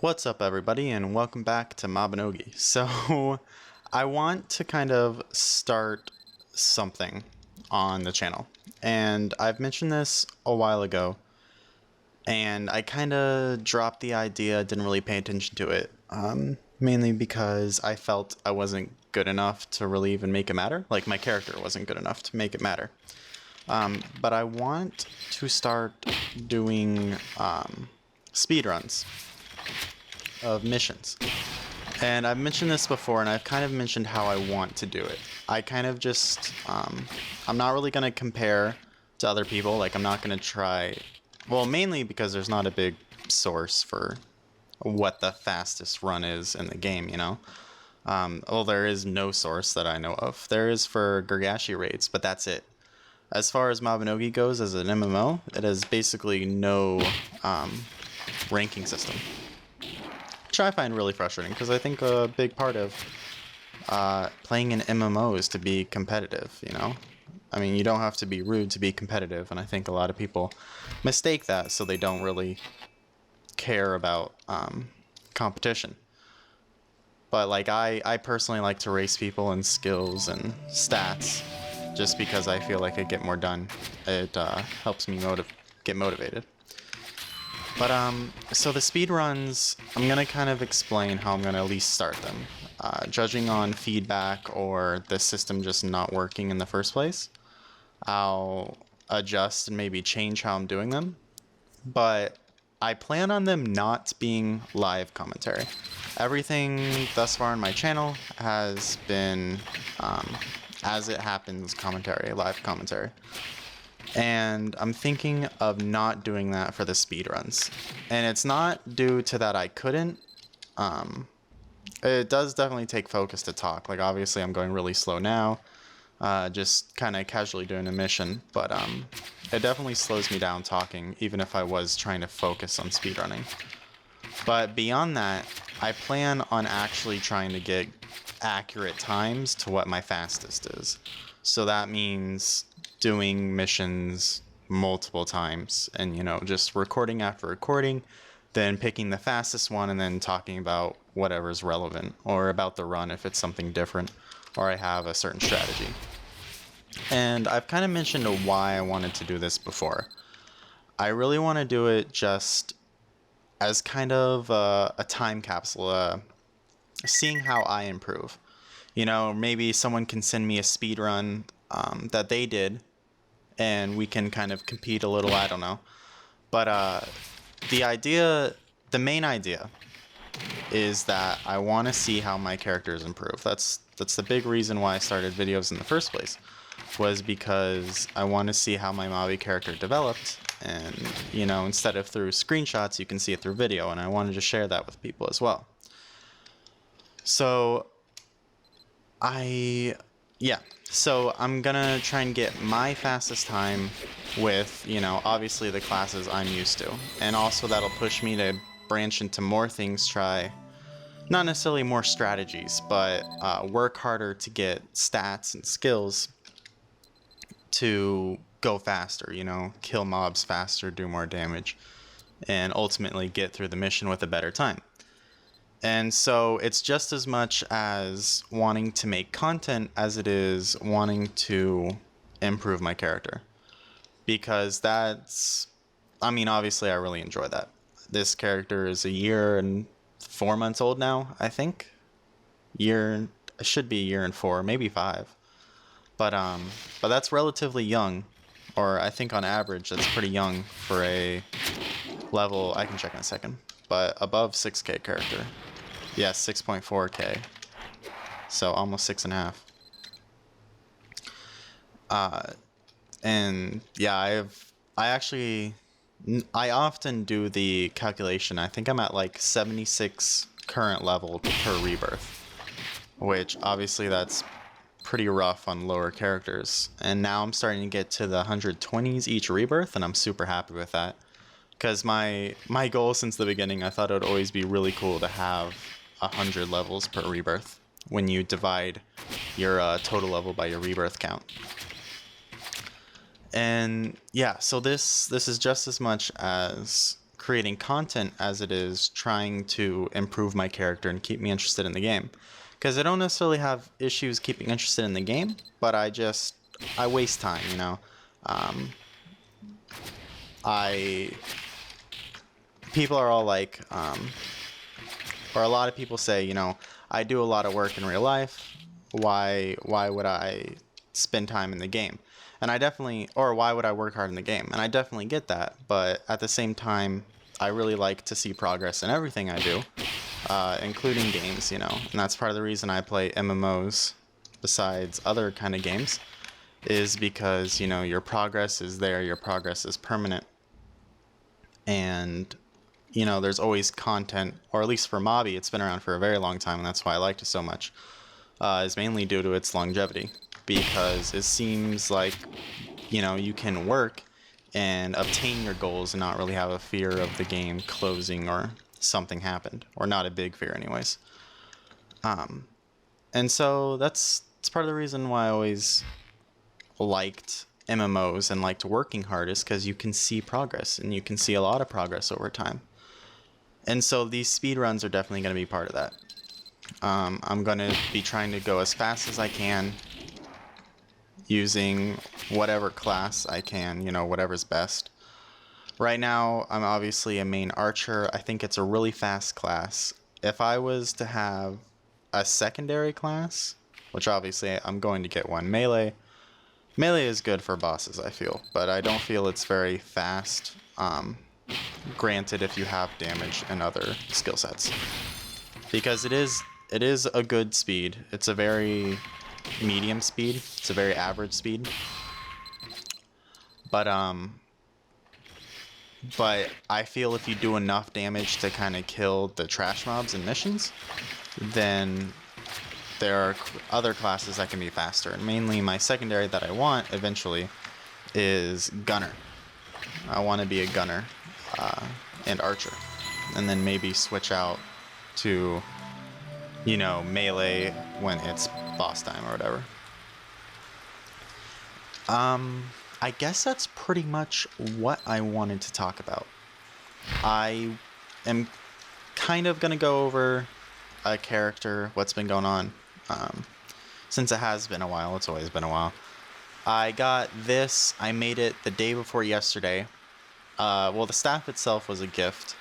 What's up, everybody, and welcome back to Mabinogi. So, I want to kind of start something on the channel, and I've mentioned this a while ago, and I kind of dropped the idea, didn't really pay attention to it, mainly because I felt I wasn't good enough to really even make it matter. Like, my character wasn't good enough to make it matter. But I want to start doing speedruns of missions. And I've mentioned this before, and I've kind of mentioned how I want to do it. I kind of just, I'm not really going to compare to other people. Like, I'm not going to try, well, mainly because there's not a big source for what the fastest run is in the game, you know? Well, there is no source that I know of. There is for Gergashi raids, but that's it. As far as Mabinogi goes as an MMO, it has basically no ranking system, which I find really frustrating because I think a big part of playing an MMO is to be competitive, you know? I mean, you don't have to be rude to be competitive, and I think a lot of people mistake that, so they don't really care about competition. But like I personally like to race people in skills and stats just because I feel like I get more done. It helps me get motivated. But so the speed runs, I'm gonna kind of explain how I'm gonna at least start them. Judging on feedback or the system just not working in the first place, I'll adjust and maybe change how I'm doing them. But I plan on them not being live commentary. Everything thus far on my channel has been as it happens commentary, live commentary. And I'm thinking of not doing that for the speedruns. And it's not due to that I couldn't. It does definitely take focus to talk. Like, obviously I'm going really slow now, just kind of casually doing a mission. But it definitely slows me down talking, even if I was trying to focus on speedrunning. But beyond that, I plan on actually trying to get accurate times to what my fastest is. So that means doing missions multiple times and, you know, just recording after recording, then picking the fastest one and then talking about whatever's relevant or about the run if it's something different or I have a certain strategy. And I've kind of mentioned why I wanted to do this before. I really want to do it just as kind of a time capsule, seeing how I improve. You know, maybe someone can send me a speed run that they did, and we can kind of compete a little, I don't know. But the main idea is that I want to see how my characters improve. That's the big reason why I started videos in the first place, was because I want to see how my Mabi character developed. And, you know, instead of through screenshots, you can see it through video, and I wanted to share that with people as well. So So I'm gonna try and get my fastest time with, you know, obviously the classes I'm used to. And also that'll push me to branch into more things, try, not necessarily more strategies, but work harder to get stats and skills to go faster, you know, kill mobs faster, do more damage, and ultimately get through the mission with a better time. And so it's just as much as wanting to make content as it is wanting to improve my character. Because that's, I mean, obviously I really enjoy that. This character is 1 year and 4 months old now, I think. It should be 1 year and 4, maybe 5. But that's relatively young, or I think on average that's pretty young for a level, I can check in a second, but above 6K character. Yeah, 6.4K. So almost 6.5. And yeah, I often do the calculation. I think I'm at like 76 current level per rebirth, which obviously that's pretty rough on lower characters. And now I'm starting to get to the 120s each rebirth, and I'm super happy with that. Because my goal since the beginning, I thought it would always be really cool to have 100 levels per rebirth when you divide your total level by your rebirth count. And yeah, so this is just as much as creating content as it is trying to improve my character and keep me interested in the game. Because I don't necessarily have issues keeping interested in the game, but I waste time, you know. I People are all like, or a lot of people say, you know, I do a lot of work in real life. Why would I spend time in the game? And I definitely, or why would I work hard in the game? And I definitely get that. But at the same time, I really like to see progress in everything I do, including games, you know. And that's part of the reason I play MMOs besides other kind of games, is because, you know, your progress is there, your progress is permanent. And you know, there's always content, or at least for Mobby, it's been around for a very long time, and that's why I liked it so much, is mainly due to its longevity, because it seems like, you know, you can work and obtain your goals and not really have a fear of the game closing or something happened, or not a big fear anyways. And so that's part of the reason why I always liked MMOs and liked working hard, is because you can see progress, and you can see a lot of progress over time. And so these speedruns are definitely going to be part of that. I'm going to be trying to go as fast as I can, using whatever class I can, you know, whatever's best. Right now, I'm obviously a main archer. I think it's a really fast class. If I was to have a secondary class, which obviously I'm going to get one, melee is good for bosses, I feel, but I don't feel it's very fast. Granted, if you have damage and other skill sets, because it is a good speed. It's a very medium speed. It's a very average speed. But I feel if you do enough damage to kind of kill the trash mobs and missions, then there are other classes that can be faster. And mainly my secondary that I want eventually is gunner. I want to be a gunner. And archer, and then maybe switch out to, you know, melee when it's boss time or whatever. I guess that's pretty much what I wanted to talk about. I am kind of gonna go over a character, what's been going on, since it has been a while. It's always been a while. I got this. I made it the day before yesterday. Well, the staff itself was a gift,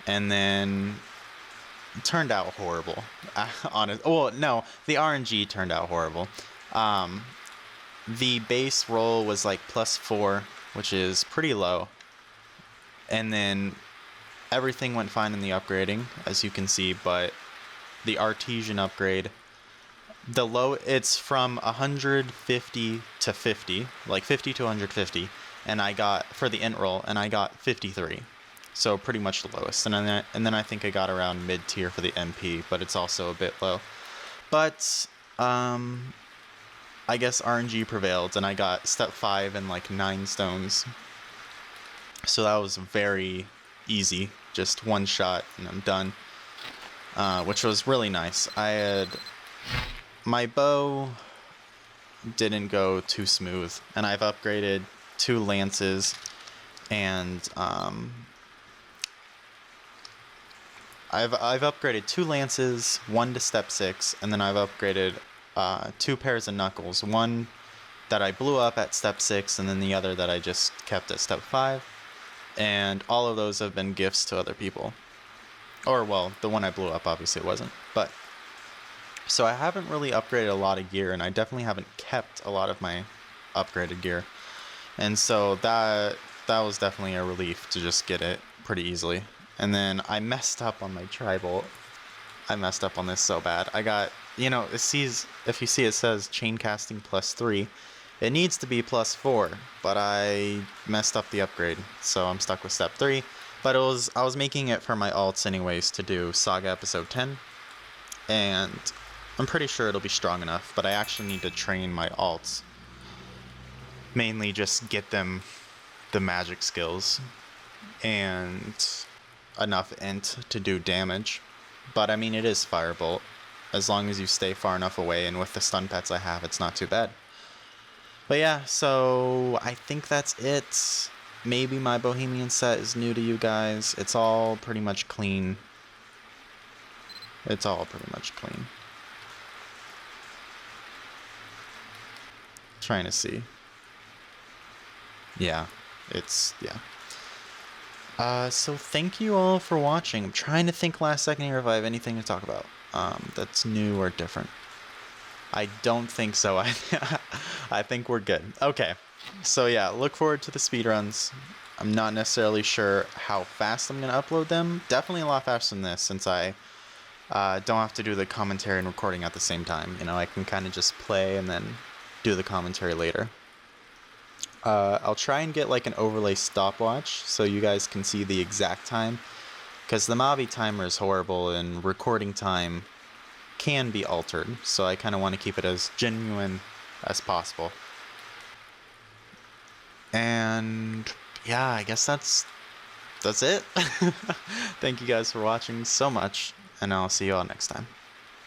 and then it turned out horrible. Well, no, the RNG turned out horrible. The base roll was like +4, which is pretty low, and then everything went fine in the upgrading, as you can see, but the artesian upgrade, it's from 150 to 50, like 50 to 150. And I got, for the int roll, and I got 53. So pretty much the lowest. And then I think I got around mid-tier for the MP, but it's also a bit low. But, I guess RNG prevailed, and I got step 5 and like 9 stones. So that was very easy. Just one shot, and I'm done. Which was really nice. My bow didn't go too smooth, and I've upgraded 2 lances, and I've upgraded 2 lances, 1 to step 6, and then I've upgraded 2 pairs of knuckles, one that I blew up at step 6, and then the other that I just kept at step 5, and all of those have been gifts to other people. Or, well, the one I blew up obviously it wasn't, but so I haven't really upgraded a lot of gear, and I definitely haven't kept a lot of my upgraded gear. And so that was definitely a relief to just get it pretty easily. And then I messed up on my tri-bolt. I messed up on this so bad. I got, you know, if you see it says chain casting +3. It needs to be +4, but I messed up the upgrade, so I'm stuck with step 3. But I was making it for my alts anyways to do Saga episode 10, and I'm pretty sure it'll be strong enough, but I actually need to train my alts. Mainly just get them the magic skills and enough int to do damage. But I mean, it is Firebolt. As long as you stay far enough away, and with the stun pets I have, it's not too bad. But yeah, so I think that's it. maybe my Bohemian set is new to you guys. It's all pretty much clean. It's all pretty much clean. Trying to see. Yeah, yeah. So thank you all for watching. I'm trying to think last second here if I have anything to talk about that's new or different. I don't think so. I think we're good. Okay, so yeah, look forward to the speedruns. I'm not necessarily sure how fast I'm going to upload them. Definitely a lot faster than this, since I don't have to do the commentary and recording at the same time. You know, I can kind of just play and then do the commentary later. I'll try and get like an overlay stopwatch so you guys can see the exact time, because the Mabi timer is horrible and recording time can be altered, so I kind of want to keep it as genuine as possible. And yeah, I guess that's it. Thank you guys for watching so much, and I'll see you all next time.